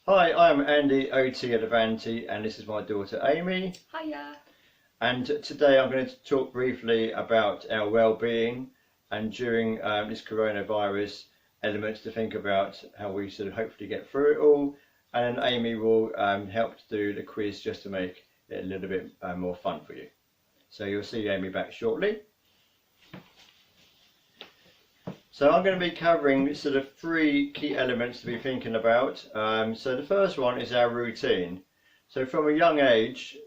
Hi, I'm Andy, OT at Avanti, and this is my daughter Amy. Hiya. And today I'm going to talk briefly about our well-being and during this coronavirus elements to think about how we sort of hopefully get through it all. And then Amy will help to do the quiz just to make it a little bit more fun for you. So you'll see Amy back shortly. So I'm going to be covering sort of three key elements to be thinking about. So the first one is our routine. So from a young age,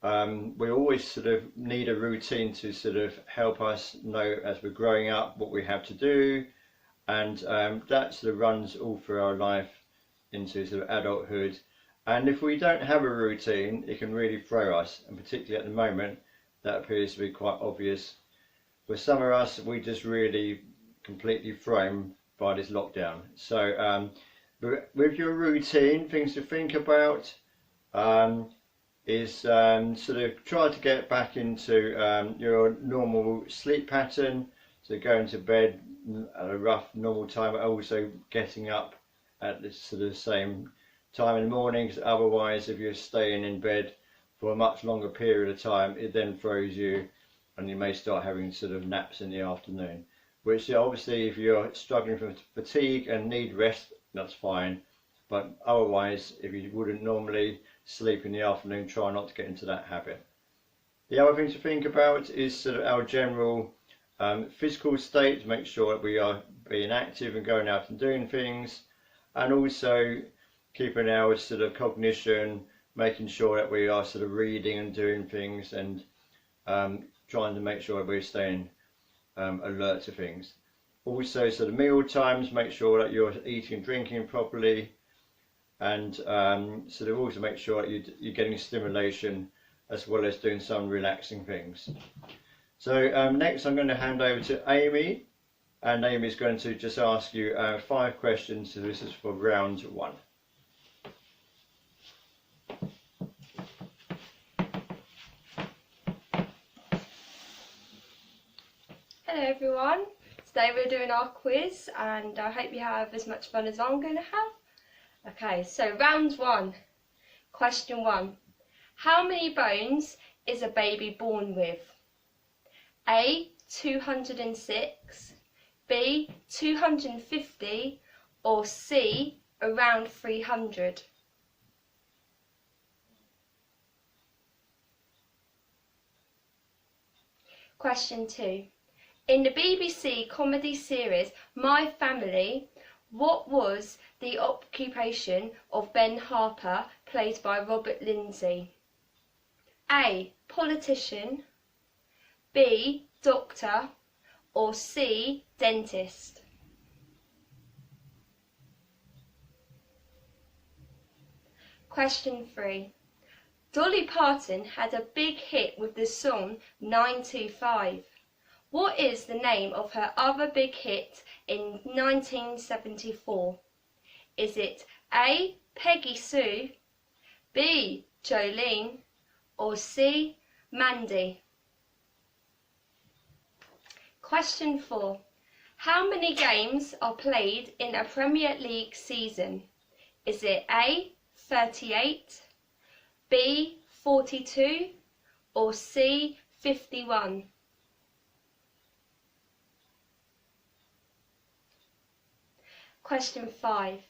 we always sort of need a routine to sort of help us know as we're growing up what we have to do, and that sort of runs all through our life into sort of adulthood. And if we don't have a routine, it can really throw us, and particularly at the moment, that appears to be quite obvious. For some of us, we just really completely thrown by this lockdown. So with your routine, things to think about is sort of try to get back into your normal sleep pattern. So going to bed at a rough normal time, but also getting up at the sort of same time in the morning, because otherwise if you're staying in bed for a much longer period of time, it then throws you and you may start having sort of naps in the afternoon. Which obviously if you're struggling from fatigue and need rest, that's fine. But otherwise, if you wouldn't normally sleep in the afternoon, try not to get into that habit. The other thing to think about is sort of our general physical state, to make sure that we are being active and going out and doing things, and also keeping our sort of cognition, making sure that we are sort of reading and doing things, and trying to make sure that we're staying alert to things. Also sort of meal times, make sure that you're eating and drinking properly, and sort of also make sure that you're getting stimulation as well as doing some relaxing things. So next I'm going to hand over to Amy, and Amy's going to just ask you 5 questions. So this is for round 1. Hello everyone. Today we're doing our quiz and I hope you have as much fun as I'm going to have. Okay, so round 1. Question 1. How many bones is a baby born with? A. 206, B. 250, or C. around 300? Question 2. In the BBC comedy series My Family, what was the occupation of Ben Harper, played by Robert Lindsay? A. Politician, B. Doctor, or C. Dentist? Question 3. Dolly Parton had a big hit with the song 925. What is the name of her other big hit in 1974? Is it A. Peggy Sue, B. Jolene, or C. Mandy? Question 4. How many games are played in a Premier League season? Is it A. 38, B. 42, or C. 51? Question 5.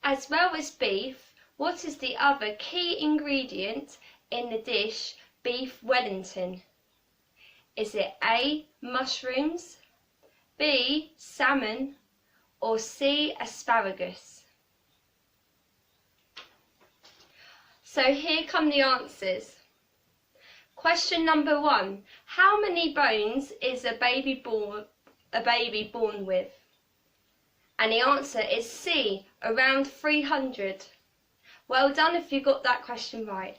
As well as beef, what is the other key ingredient in the dish beef Wellington? Is it A. mushrooms, B. salmon, or C. asparagus? So here come the answers. Question number 1. How many bones is a baby born with? And the answer is C, around 300. Well done if you got that question right.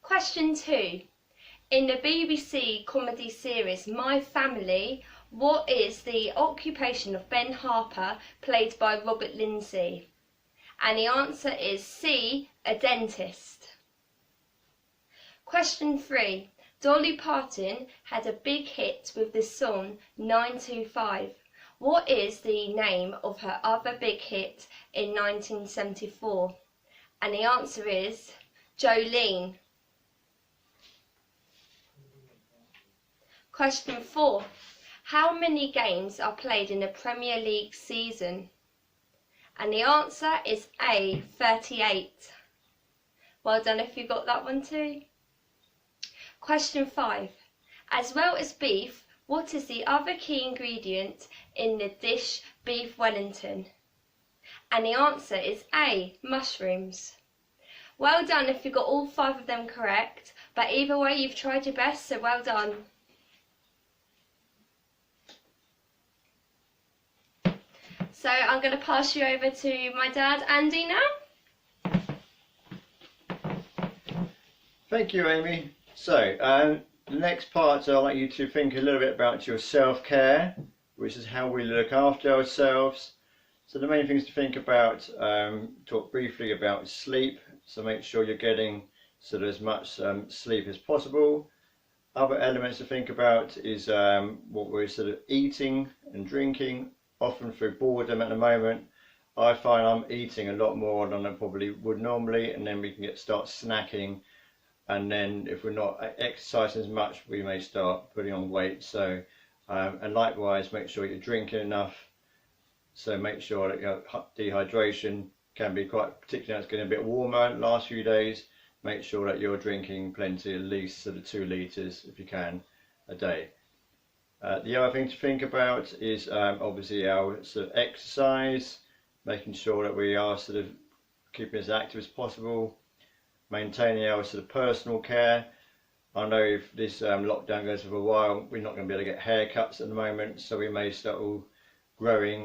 Question 2. In the BBC comedy series My Family, what is the occupation of Ben Harper, played by Robert Lindsay? And the answer is C, a dentist. Question 3. Dolly Parton had a big hit with the song 925. What is the name of her other big hit in 1974? And the answer is Jolene. Question 4. How many games are played in a Premier League season? And the answer is A, 38. Well done if you got that one too. Question 5. As well as beef, what is the other key ingredient in the dish beef Wellington? And the answer is A, mushrooms. Well done if you got all 5 of them correct, but either way you've tried your best, so well done. So I'm going to pass you over to my dad, Andy, now. Thank you, Amy. So, the next part, I'd like you to think a little bit about your self-care, which is how we look after ourselves. So the main things to think about, talk briefly about sleep. So make sure you're getting sort of as much sleep as possible. Other elements to think about is what we're sort of eating and drinking, often through boredom at the moment. I find I'm eating a lot more than I probably would normally, and then we can start snacking. And then if we're not exercising as much, we may start putting on weight. So, and likewise, make sure you're drinking enough. So make sure that your dehydration can be quite, particularly as it's getting a bit warmer the last few days, make sure that you're drinking plenty, at least sort of 2 litres if you can a day. The other thing to think about is obviously our sort of exercise, making sure that we are sort of keeping as active as possible. Maintaining our sort of personal care. I know if this lockdown goes for a while, we're not going to be able to get haircuts at the moment, so we may start all growing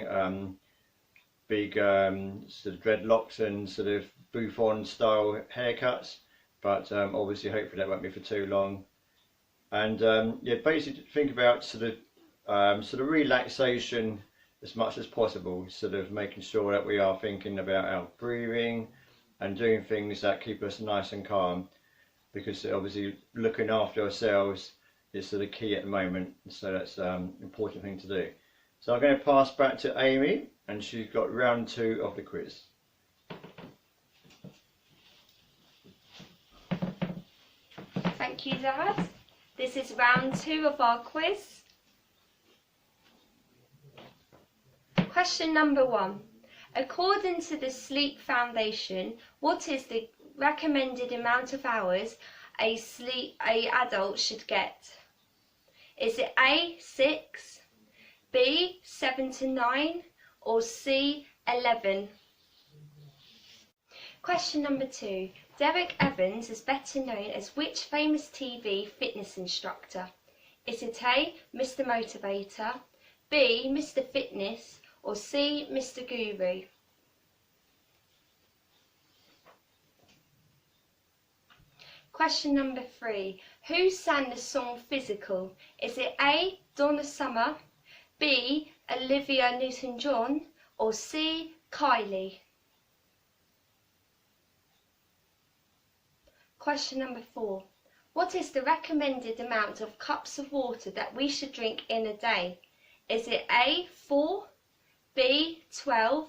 big sort of dreadlocks and sort of Buffon style haircuts, but obviously hopefully that won't be for too long. And yeah, basically think about sort of relaxation as much as possible, sort of making sure that we are thinking about our breathing and doing things that keep us nice and calm, because obviously looking after ourselves is sort of key at the moment, so that's an important thing to do. So I'm going to pass back to Amy, and she's got round 2 of the quiz. Thank you, Dad. This is round 2 of our quiz. Question number 1. According to the Sleep Foundation, what is the recommended amount of hours a adult should get? Is it A, 6, B, 7 to 9, or C, 11? Question number 2. Derek Evans is better known as which famous TV fitness instructor? Is it A, Mr. Motivator, B, Mr. Fitness, or C, Mr. Guru? Question number 3. Who sang the song Physical? Is it A, Donna Summer, B, Olivia Newton-John, or C, Kylie? Question number 4. What is the recommended amount of cups of water that we should drink in a day? Is it A, 4, B, 12,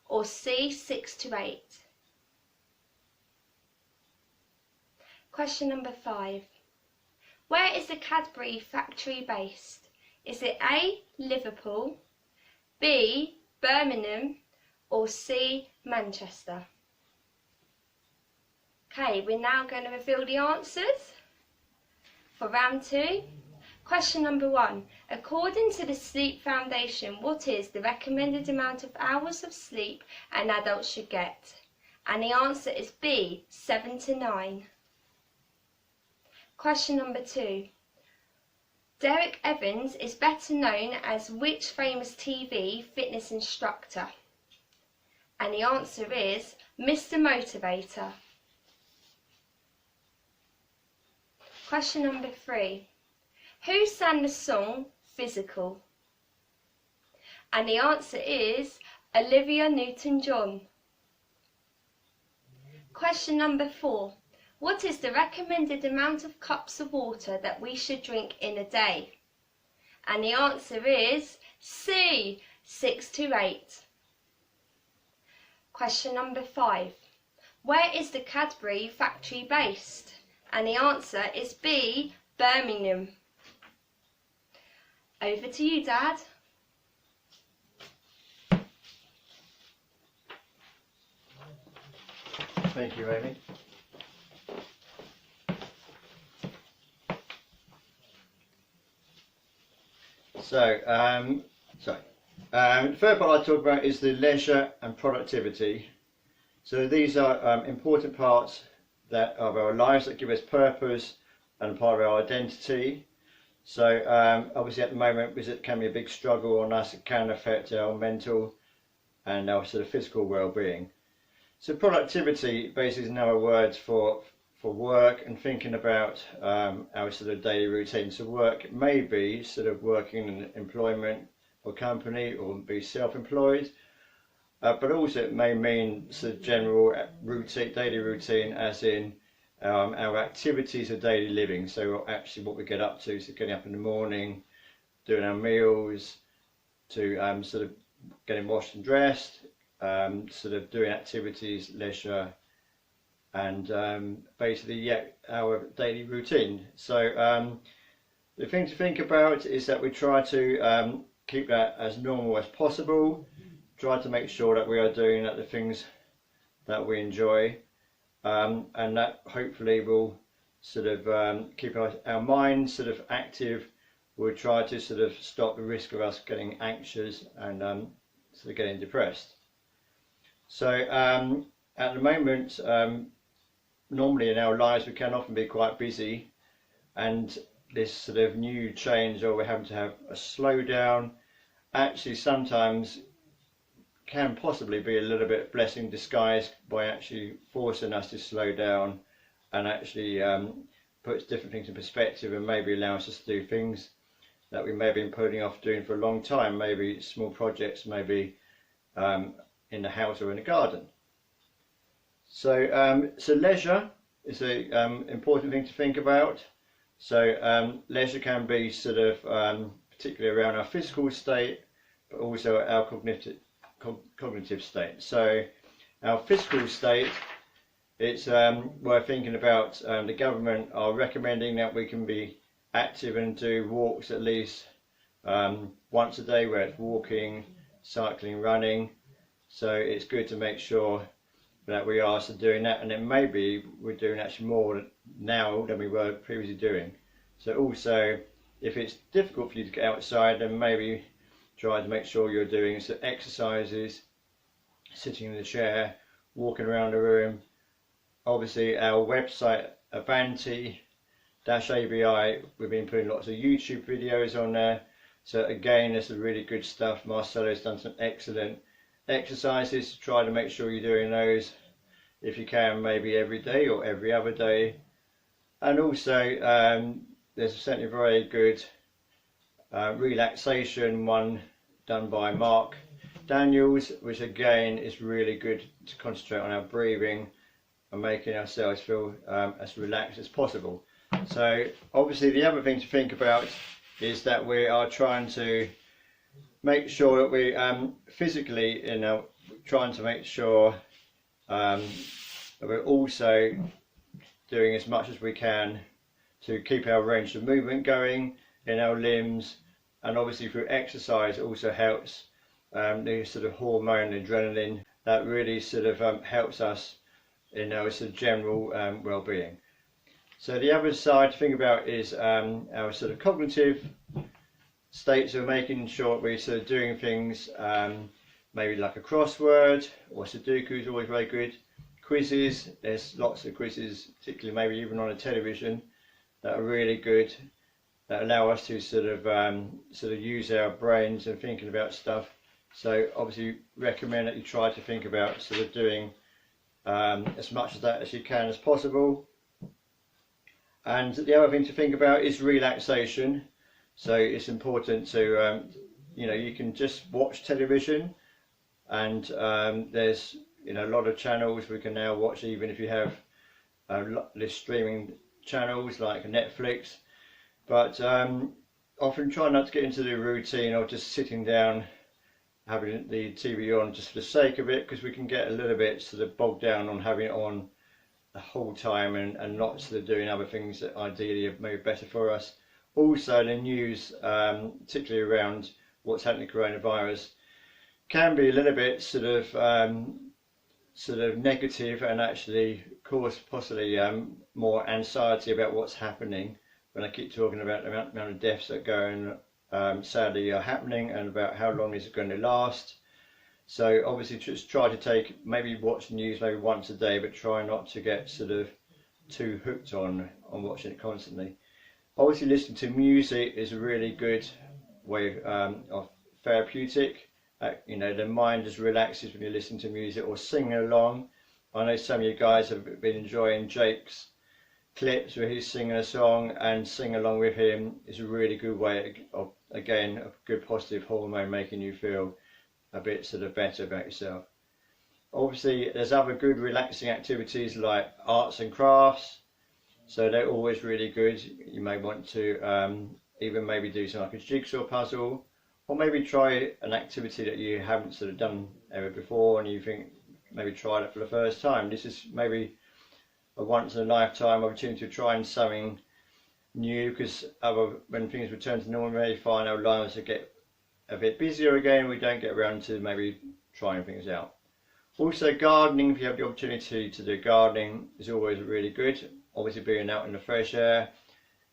or C, 6 to 8? Question number 5. Where is the Cadbury factory based? Is it A, Liverpool, B, Birmingham, or C, Manchester? Okay, we're now going to reveal the answers for round 2. Question number 1. According to the Sleep Foundation, what is the recommended amount of hours of sleep an adult should get? And the answer is B, 7 to 9. Question number 2. Derek Evans is better known as which famous TV fitness instructor? And the answer is Mr. Motivator. Question number 3. Who sang the song Physical? And the answer is Olivia Newton-John. Question number 4. What is the recommended amount of cups of water that we should drink in a day? And the answer is C, 6 to 8. Question number 5. Where is the Cadbury factory based? And the answer is B, Birmingham. Over to you, Dad. Thank you, Amy. So, the third part I talk about is the leisure and productivity. So these are important parts of our lives that give us purpose and part of our identity. So obviously at the moment, because it can be a big struggle on us, it can affect our mental and our sort of physical well-being. So productivity basically is another word for work and thinking about our sort of daily routine. So work may be sort of working in employment or company or be self-employed, but also it may mean sort of general routine, daily routine, as in our activities of daily living. So actually what we get up to, so getting up in the morning, doing our meals, to sort of getting washed and dressed, sort of doing activities, leisure, and basically our daily routine. So the thing to think about is that we try to keep that as normal as possible, try to make sure that we are doing the things that we enjoy, and that hopefully will sort of keep our mind sort of active. We'll try to sort of stop the risk of us getting anxious and sort of getting depressed. So at the moment, normally in our lives we can often be quite busy, and this sort of new change, or we're having to have a slowdown, actually sometimes can possibly be a little bit blessing disguised by actually forcing us to slow down and actually puts different things in perspective and maybe allows us to do things that we may have been putting off doing for a long time, maybe small projects, maybe in the house or in the garden. So, so leisure is an important thing to think about. So leisure can be sort of particularly around our physical state, but also our cognitive state. So our physical state, it's we're thinking about the government are recommending that we can be active and do walks at least once a day, where it's walking, cycling, running. So it's good to make sure that we are doing that, and then maybe we're doing actually more now than we were previously doing. So also, if it's difficult for you to get outside, then maybe try to make sure you're doing some exercises, sitting in the chair, walking around the room. Obviously our website Avanti-ABI, we've been putting lots of YouTube videos on there. So again, there's some really good stuff. Marcelo's done some excellent exercises to try to make sure you're doing those, if you can, maybe every day or every other day. And also there's certainly a very good relaxation one done by Mark Daniels, which again is really good to concentrate on our breathing and making ourselves feel as relaxed as possible. So obviously the other thing to think about is that we are trying to make sure that we physically, trying to make sure that we're also doing as much as we can to keep our range of movement going in our limbs, and obviously through exercise it also helps the sort of hormone adrenaline that really sort of helps us in our sort of general well-being. So the other side to think about is our sort of cognitive states of making sure we're sort of doing things, maybe like a crossword or Sudoku is always very good. Quizzes, there's lots of quizzes, particularly maybe even on a television, that are really good, that allow us to sort of use our brains and thinking about stuff. So obviously recommend that you try to think about sort of doing as much of that as you can as possible. And the other thing to think about is relaxation. So it's important to, you can just watch television, and there's a lot of channels we can now watch, even if you have list streaming channels like Netflix. But often try not to get into the routine of just sitting down having the TV on just for the sake of it, because we can get a little bit sort of bogged down on having it on the whole time and not sort of doing other things that ideally are maybe better for us. Also, the news, particularly around what's happening with coronavirus, can be a little bit sort of negative and actually cause possibly more anxiety about what's happening. When I keep talking about the amount of deaths that sadly are happening, and about how long is it going to last. So obviously just try to maybe watch the news maybe once a day, but try not to get sort of too hooked on watching it constantly. Obviously listening to music is a really good way of therapeutic. You know, the mind just relaxes when you listen to music or singing along. I know some of you guys have been enjoying Jake's clips where he's singing a song, and sing along with him is a really good way of, again, a good positive hormone making you feel a bit sort of better about yourself. Obviously there's other good relaxing activities like arts and crafts, so they're always really good. You may want to even maybe do something like a jigsaw puzzle, or maybe try an activity that you haven't sort of done ever before and you think maybe try it for the first time. This is maybe a once in a lifetime opportunity to try something new, because when things return to normal, we may find our lives will get a bit busier again. We don't get around to maybe trying things out. Also gardening, if you have the opportunity to do gardening, is always really good. Obviously being out in the fresh air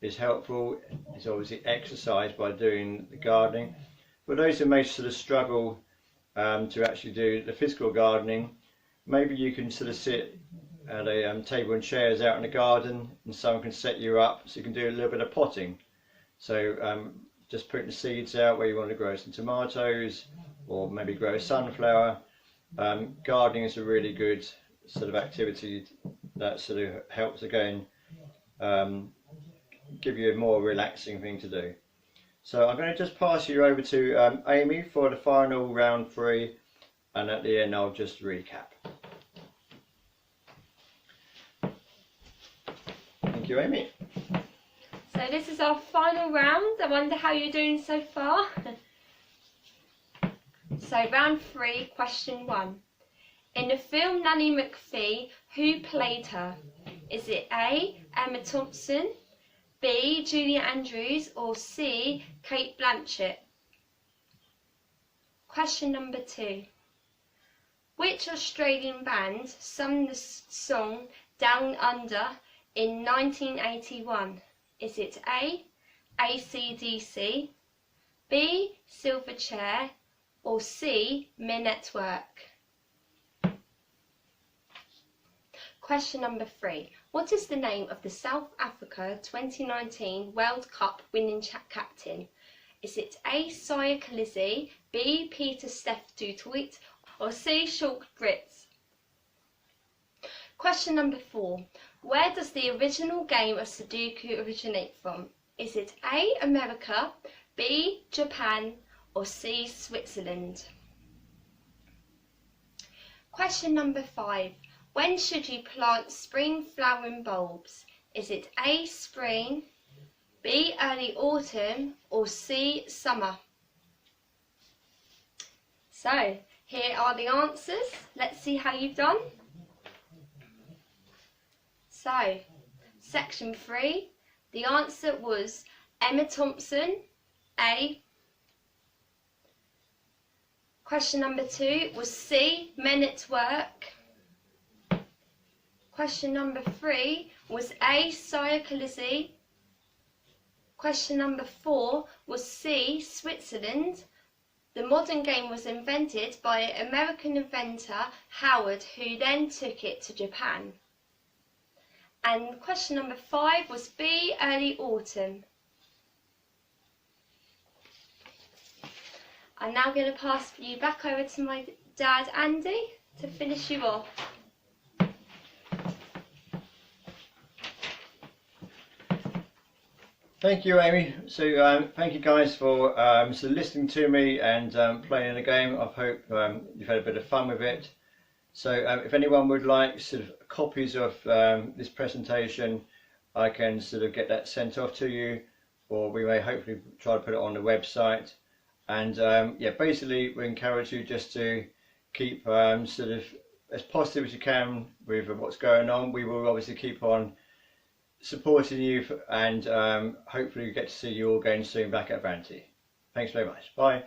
is helpful. It's obviously exercise by doing the gardening. For those who may sort of struggle to actually do the physical gardening, maybe you can sort of sit at a table and chairs out in the garden, and someone can set you up so you can do a little bit of potting. So just putting the seeds out where you want to grow some tomatoes, or maybe grow a sunflower. Gardening is a really good sort of activity that sort of helps again give you a more relaxing thing to do. So I'm going to just pass you over to Amy for the final round 3, and at the end I'll just recap. Thank you, Amy. So this is our final round. I wonder how you're doing so far. So round 3, question 1. In the film Nanny McPhee, who played her? Is it A, Emma Thompson, B, Julie Andrews, or C, Kate Blanchett? Question number 2. Which Australian band sung the song Down Under in 1981? Is it A, AC/DC, B, Silverchair, or C, Men at Work? Question number 3. What is the name of the South Africa 2019 World Cup winning captain? Is it A, Sire Khaleesi, B, Peter Steph du Toit, or C, Chalk Grits? Question number 4. Where does the original game of Sudoku originate from? Is it A, America, B, Japan, or C, Switzerland? Question number 5. When should you plant spring flowering bulbs? Is it A, spring, B, early autumn, or C, summer? So, here are the answers. Let's see how you've done. So, section 3, the answer was Emma Thompson, A. Question number 2 was C, Men at Work. Question number 3 was A, Sire Khaleesi. Question number 4 was C, Switzerland. The modern game was invented by American inventor Howard, who then took it to Japan. And question number 5 was B, early autumn. I'm now going to pass you back over to my dad, Andy, to finish you off. Thank you, Amy. So thank you guys for listening to me and playing the game. I hope you've had a bit of fun with it. So if anyone would like sort of copies of this presentation, I can sort of get that sent off to you, or we may hopefully try to put it on the website. And yeah, basically we encourage you just to keep sort of as positive as you can with what's going on. We will obviously keep on supporting you, and hopefully we get to see you all again soon back at Avanti. Thanks very much. Bye.